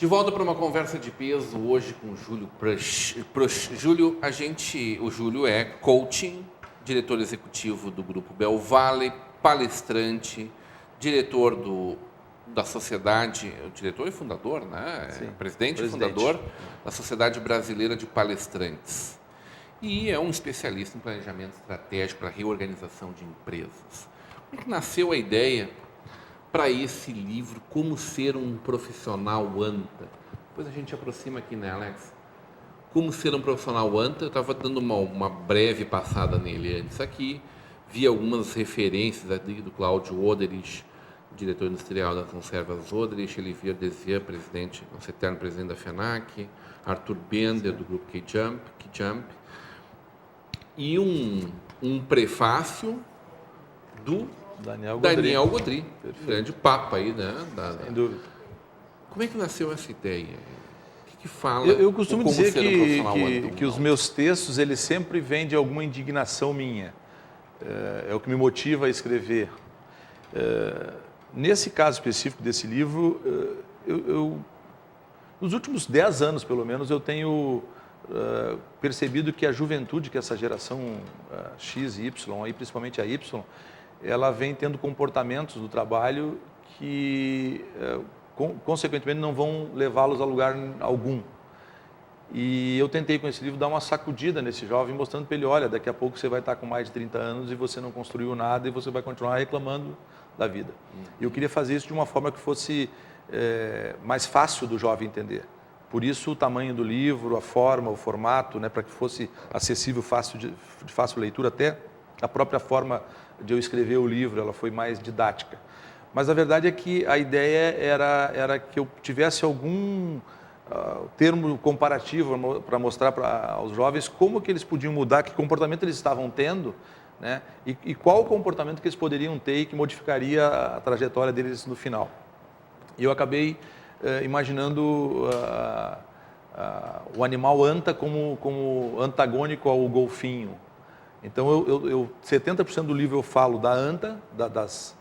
De volta para uma conversa de peso hoje com o Júlio Prush. Júlio, o Júlio é coaching, diretor executivo do Grupo Bell Valley, palestrante, diretor da sociedade, o diretor e fundador, né? Sim, presidente e fundador da Sociedade Brasileira de Palestrantes. E é um especialista em planejamento estratégico para reorganização de empresas. Como é que nasceu a ideia para esse livro, Como Ser um Profissional ANTA? Depois a gente aproxima aqui, né, Alex? Como Ser um Profissional ANTA, eu estava dando uma breve passada nele antes aqui, vi algumas referências ali do Cláudio Oderich, diretor industrial das conservas Oderich, Olivier Desier, presidente, nosso eterno presidente da FENAC, Arthur Bender, do grupo Keyjump, e um prefácio do Daniel Godry, grande papa aí, né? Sem dúvida. Como é que nasceu essa ideia? O que fala? Eu costumo dizer que que os meus textos, eles sempre vêm de alguma indignação minha. É o que me motiva a escrever. Nesse caso específico desse livro, nos últimos 10 anos, pelo menos, eu tenho percebido que a juventude, que essa geração X e Y, aí, principalmente a Y, ela vem tendo comportamentos do trabalho que, consequentemente, não vão levá-los a lugar algum. E eu tentei, com esse livro, dar uma sacudida nesse jovem, mostrando para ele, olha, daqui a pouco você vai estar com mais de 30 anos e você não construiu nada e você vai continuar reclamando da vida. E eu queria fazer isso de uma forma que fosse mais fácil do jovem entender. Por isso, o tamanho do livro, a forma, o formato, né, para que fosse acessível, de fácil leitura, até a própria forma de eu escrever o livro, ela foi mais didática. Mas a verdade é que a ideia era que eu tivesse algum termo comparativo para mostrar aos jovens como que eles podiam mudar, que comportamento eles estavam tendo, né? E qual o comportamento que eles poderiam ter e que modificaria a trajetória deles no final. E eu acabei imaginando o animal anta como antagônico ao golfinho. Então, 70% do livro eu falo da anta, das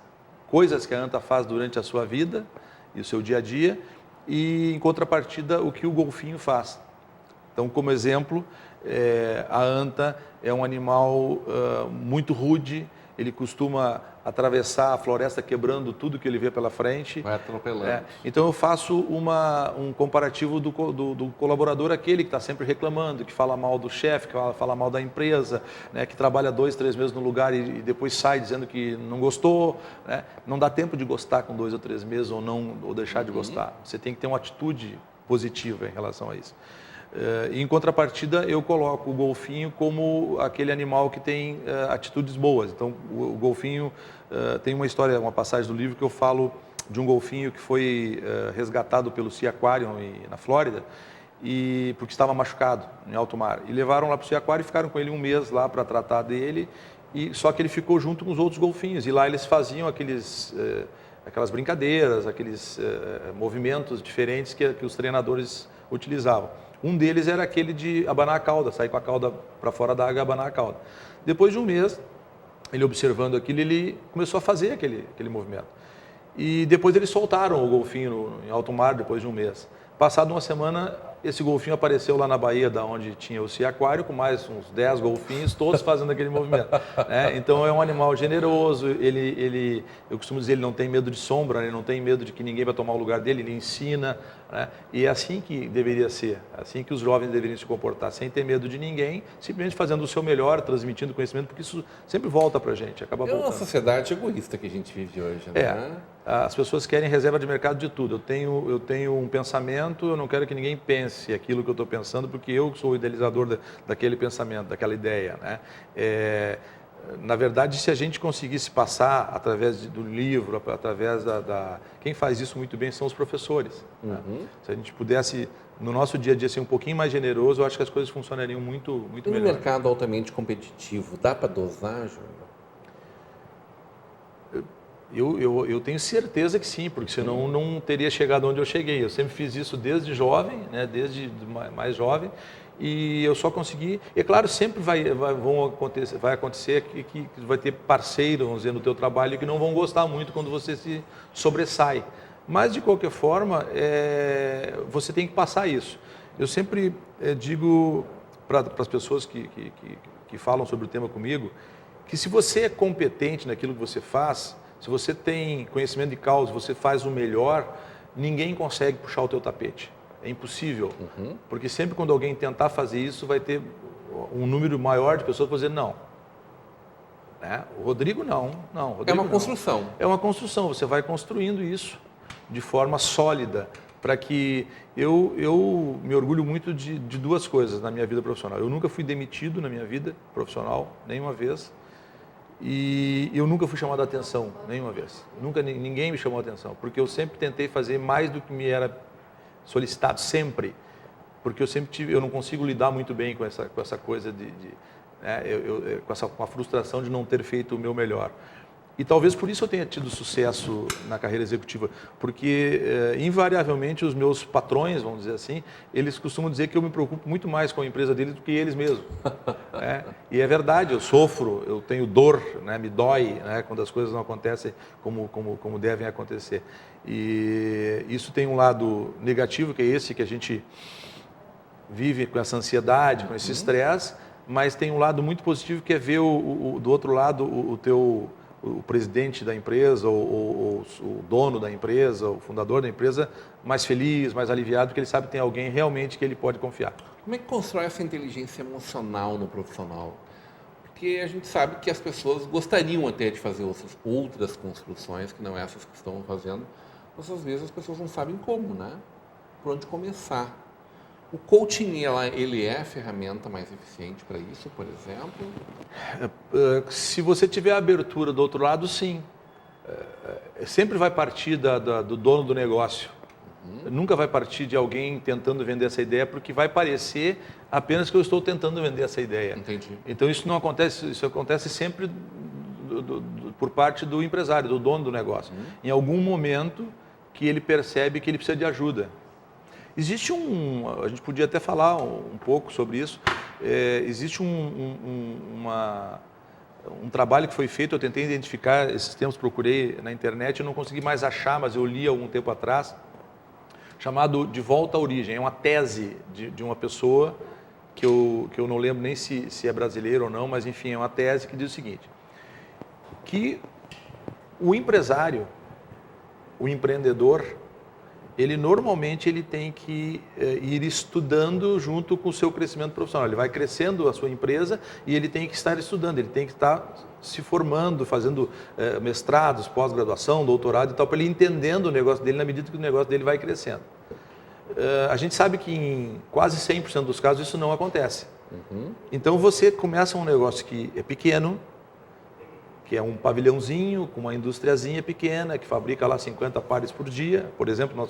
coisas que a anta faz durante a sua vida e o seu dia a dia, e, em contrapartida, o que o golfinho faz. Então, como exemplo, a anta é um animal muito rude, ele costuma atravessar a floresta quebrando tudo que ele vê pela frente. Vai atropelando. Então eu faço um comparativo do colaborador, aquele que está sempre reclamando, que fala mal do chefe, que fala mal da empresa, né, que trabalha 2, 3 meses no lugar e depois sai dizendo que não gostou. Né? Não dá tempo de gostar com 2 ou 3 meses ou deixar de gostar. Você tem que ter uma atitude positiva em relação a isso. Em contrapartida, eu coloco o golfinho como aquele animal que tem atitudes boas. Então, o golfinho tem uma história, uma passagem do livro que eu falo de um golfinho que foi resgatado pelo Sea Aquarium na Flórida, porque estava machucado em alto mar. E levaram lá para o Sea Aquarium e ficaram com ele 1 mês lá para tratar dele, só que ele ficou junto com os outros golfinhos. E lá eles faziam aquelas brincadeiras, aqueles movimentos diferentes que os treinadores utilizavam. Um deles era aquele de abanar a cauda, sair com a cauda para fora da água e abanar a cauda. Depois de 1 mês, ele observando aquilo, ele começou a fazer aquele movimento. E depois eles soltaram o golfinho em alto mar, depois de 1 mês. Passado 1 semana, esse golfinho apareceu lá na baía, da onde tinha o Sea Aquarium, com mais uns 10 golfinhos, todos fazendo aquele movimento. Né? Então é um animal generoso, eu costumo dizer, ele não tem medo de sombra, ele não tem medo de que ninguém vai tomar o lugar dele, ele ensina. Né? E é assim que deveria ser, assim que os jovens deveriam se comportar, sem ter medo de ninguém, simplesmente fazendo o seu melhor, transmitindo conhecimento, porque isso sempre volta para a gente, acaba voltando. É uma sociedade egoísta que a gente vive hoje, né? As pessoas querem reserva de mercado de tudo. Eu tenho um pensamento, eu não quero que ninguém pense aquilo que eu estou pensando, porque eu sou o idealizador daquele pensamento, daquela ideia. Né? Na verdade, se a gente conseguisse passar através do livro, através Quem faz isso muito bem são os professores. Né? Se a gente pudesse, no nosso dia a dia, ser um pouquinho mais generoso, eu acho que as coisas funcionariam muito melhor. No mercado altamente competitivo, dá para dosar, Júlio? Eu tenho certeza que sim, porque senão não teria chegado onde eu cheguei. Eu sempre fiz isso desde jovem, né, desde mais jovem, e eu só consegui... E claro, sempre vai acontecer que vai ter parceiros, vamos dizer, no teu trabalho que não vão gostar muito quando você se sobressai. Mas, de qualquer forma, você tem que passar isso. Eu sempre digo para as pessoas que falam sobre o tema comigo, que se você é competente naquilo que você faz, se você tem conhecimento de causa, você faz o melhor, ninguém consegue puxar o teu tapete. É impossível. Porque sempre quando alguém tentar fazer isso, vai ter um número maior de pessoas que vão dizer não. O Rodrigo não. Rodrigo, é uma construção. É uma construção. Você vai construindo isso de forma sólida. Para que eu me orgulho muito de duas coisas na minha vida profissional. Eu nunca fui demitido na minha vida profissional, nenhuma vez. E eu nunca fui chamado a atenção, nenhuma vez. Ninguém me chamou a atenção, porque eu sempre tentei fazer mais do que me era solicitado, sempre. Porque eu não consigo lidar muito bem com essa coisa com a frustração de não ter feito o meu melhor. E talvez por isso eu tenha tido sucesso na carreira executiva, porque invariavelmente os meus patrões, vamos dizer assim, eles costumam dizer que eu me preocupo muito mais com a empresa deles do que eles mesmos. E é verdade, eu sofro, eu tenho dor, me dói quando as coisas não acontecem como devem acontecer. E isso tem um lado negativo, que é esse que a gente vive com essa ansiedade, com esse estresse, mas tem um lado muito positivo, que é ver do outro lado o presidente da empresa, ou o dono da empresa, o fundador da empresa, mais feliz, mais aliviado, porque ele sabe que tem alguém realmente que ele pode confiar. Como é que constrói essa inteligência emocional no profissional? Porque a gente sabe que as pessoas gostariam até de fazer outras construções, que não essas que estão fazendo, mas às vezes as pessoas não sabem como, por onde começar. O coaching, ele é a ferramenta mais eficiente para isso, por exemplo? Se você tiver a abertura do outro lado, sim. Sempre vai partir do dono do negócio. Nunca vai partir de alguém tentando vender essa ideia, porque vai parecer apenas que eu estou tentando vender essa ideia. Entendi. Então isso não acontece, isso acontece sempre por parte do empresário, do dono do negócio. Em algum momento que ele percebe que ele precisa de ajuda. Existe a gente podia até falar um pouco sobre isso, existe um trabalho que foi feito, eu tentei identificar, esses tempos procurei na internet, eu não consegui mais achar, mas eu li algum tempo atrás, chamado De Volta à Origem. É uma tese de uma pessoa que eu não lembro nem se é brasileiro ou não, mas enfim, é uma tese que diz o seguinte, que o empresário, o empreendedor, ele normalmente tem que ir estudando junto com o seu crescimento profissional. Ele vai crescendo a sua empresa e ele tem que estar estudando, ele tem que estar se formando, fazendo mestrados, pós-graduação, doutorado e tal, para ele ir entendendo o negócio dele na medida que o negócio dele vai crescendo. A gente sabe que em quase 100% dos casos isso não acontece. Então você começa um negócio que é pequeno, que é um pavilhãozinho com uma indústriazinha pequena, que fabrica lá 50 pares por dia. Por exemplo,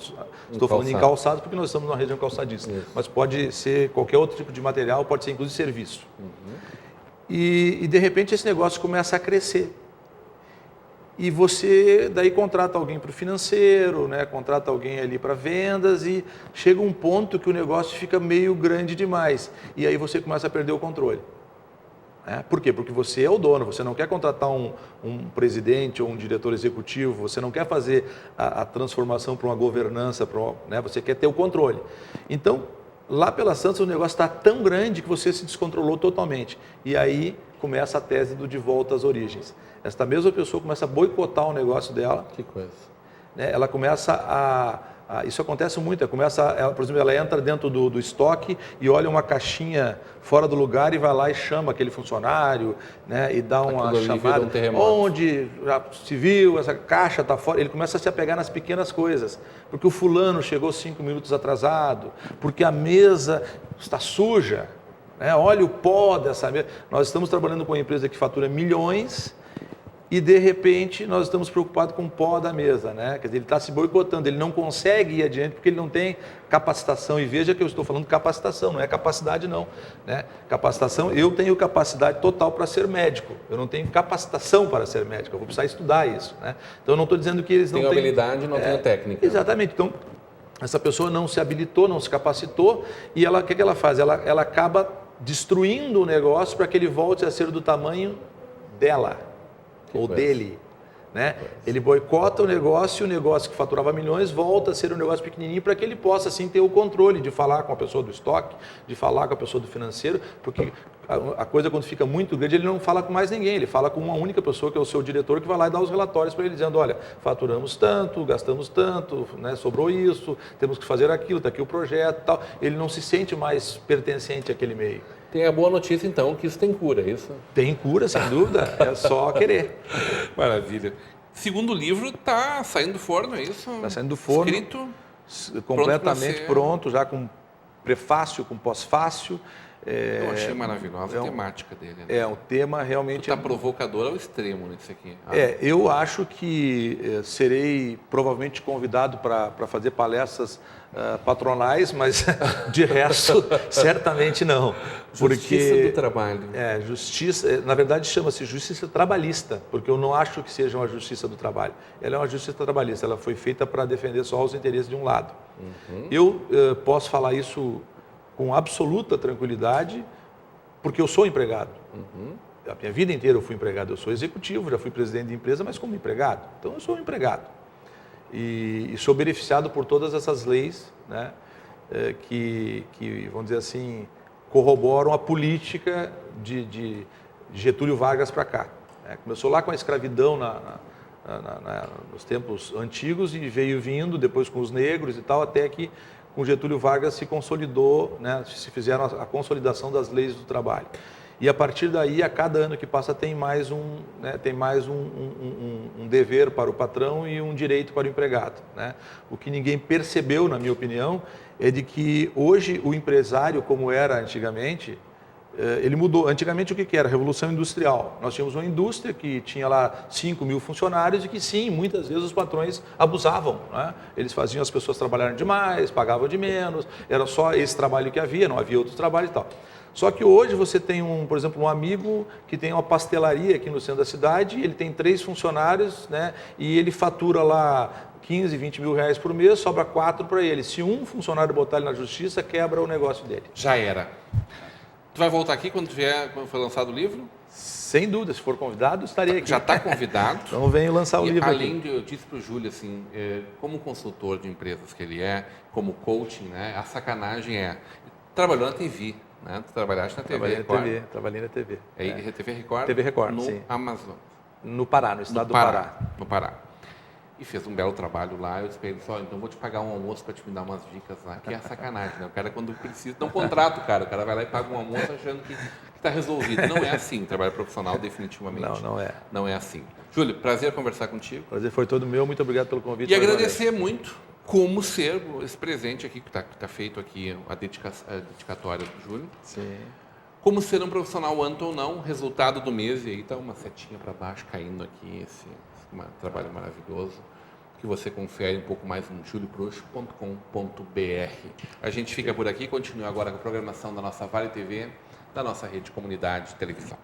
estou falando em calçado porque nós estamos numa região calçadista, mas pode ser qualquer outro tipo de material, pode ser inclusive serviço. E de repente esse negócio começa a crescer. E você daí contrata alguém para o financeiro, contrata alguém ali para vendas e chega um ponto que o negócio fica meio grande demais. E aí você começa a perder o controle. Por quê? Porque você é o dono, você não quer contratar um presidente ou um diretor executivo, você não quer fazer a transformação para uma governança, você quer ter o controle. Então, lá pela Santos o negócio está tão grande que você se descontrolou totalmente. E aí começa a tese do De Volta às Origens. Esta mesma pessoa começa a boicotar o negócio dela. Que coisa. Ela começa isso acontece muito, por exemplo, ela entra dentro do estoque e olha uma caixinha fora do lugar e vai lá e chama aquele funcionário, e dá uma chamada. Onde já se viu, essa caixa está fora. Ele começa a se apegar nas pequenas coisas, porque o fulano chegou 5 minutos atrasado, porque a mesa está suja, olha o pó dessa mesa. Nós estamos trabalhando com uma empresa que fatura milhões, e de repente nós estamos preocupados com o pó da mesa, Quer dizer, ele está se boicotando, ele não consegue ir adiante porque ele não tem capacitação. E veja que eu estou falando de capacitação, não é capacidade não, Capacitação, eu tenho capacidade total para ser médico, eu não tenho capacitação para ser médico, eu vou precisar estudar isso, Então eu não estou dizendo que eles não têm habilidade, não têm técnica. Exatamente, então essa pessoa não se habilitou, não se capacitou e o que ela faz? Ela acaba destruindo o negócio para que ele volte a ser do tamanho dela. Ou dele, Né? Ele boicota o negócio que faturava milhões volta a ser um negócio pequenininho para que ele possa assim ter o controle de falar com a pessoa do estoque, de falar com a pessoa do financeiro, porque a coisa quando fica muito grande ele não fala com mais ninguém, ele fala com uma única pessoa que é o seu diretor que vai lá e dá os relatórios para ele dizendo, olha, faturamos tanto, gastamos tanto, né, sobrou isso, temos que fazer aquilo, está aqui o projeto, tal. Ele não se sente mais pertencente àquele meio. Tem a boa notícia, então, que isso tem cura, é isso? Tem cura, sem dúvida, é só querer. Maravilha. Segundo livro está saindo do forno, é isso? Está saindo do forno. Escrito? Completamente pronto, já com prefácio, com pós-fácio. Eu achei maravilhosa a temática dele. Né? É, um tema realmente... Está provocador ao extremo nesse aqui. Eu acho que serei provavelmente convidado para fazer palestras patronais, mas de resto, certamente não. Justiça do trabalho. Justiça, na verdade chama-se justiça trabalhista, porque eu não acho que seja uma justiça do trabalho. Ela é uma justiça trabalhista, ela foi feita para defender só os interesses de um lado. Eu posso falar isso com absoluta tranquilidade, porque eu sou empregado. A minha vida inteira eu fui empregado, eu sou executivo, já fui presidente de empresa, mas como empregado. Então eu sou um empregado. E sou beneficiado por todas essas leis, né, que, vamos dizer assim, corroboram a política de Getúlio Vargas para cá. Começou lá com a escravidão nos tempos antigos e veio vindo depois com os negros e tal, até que com Getúlio Vargas se consolidou, né, se fizeram a consolidação das leis do trabalho. E a partir daí, a cada ano que passa, tem mais um dever para o patrão e um direito para o empregado. Né? O que ninguém percebeu, na minha opinião, é de que hoje o empresário, como era antigamente, ele mudou. Antigamente o que era? Revolução industrial. Nós tínhamos uma indústria que tinha lá 5 mil funcionários e que sim, muitas vezes os patrões abusavam. Né? Eles faziam as pessoas trabalharem demais, pagavam de menos, era só esse trabalho que havia, não havia outros trabalhos e tal. Só que hoje você tem, por exemplo, um amigo que tem uma pastelaria aqui no centro da cidade, ele tem 3 funcionários, né, e ele fatura lá 15, 20 mil reais por mês, sobra 4 para ele. Se um funcionário botar ele na justiça, quebra o negócio dele. Já era. Tu vai voltar aqui quando for lançado o livro? Sem dúvida, se for convidado, estaria aqui. Já está convidado. Então venho lançar o livro além de, eu disse para o Júlio, assim, como consultor de empresas que ele é, como coaching, né, a sacanagem trabalhou na TV. Né? Tu trabalhaste na TV Record. Trabalhei na TV. TV Record? TV Record, no sim. Amazonas. No Pará, no estado do Pará. No Pará. E fez um belo trabalho lá. Eu disse para ele, então vou te pagar um almoço para te me dar umas dicas lá. Que é a sacanagem, né? O cara quando precisa, não contrata o cara. O cara vai lá e paga um almoço achando que está resolvido. Não é assim. Trabalho profissional definitivamente. Não é. Não é assim. Júlio, prazer conversar contigo. Prazer foi todo meu. Muito obrigado pelo convite. E agradecer muito como ser esse presente aqui, que está feito aqui, a dedicatória do Júlio. Sim. Como ser um profissional anto ou não, resultado do mês, e aí está uma setinha para baixo caindo aqui, esse trabalho maravilhoso, que você confere um pouco mais no julioproxo.com.br. A gente fica por aqui, continua agora com a programação da nossa Vale TV, da nossa rede Comunidade de Televisão.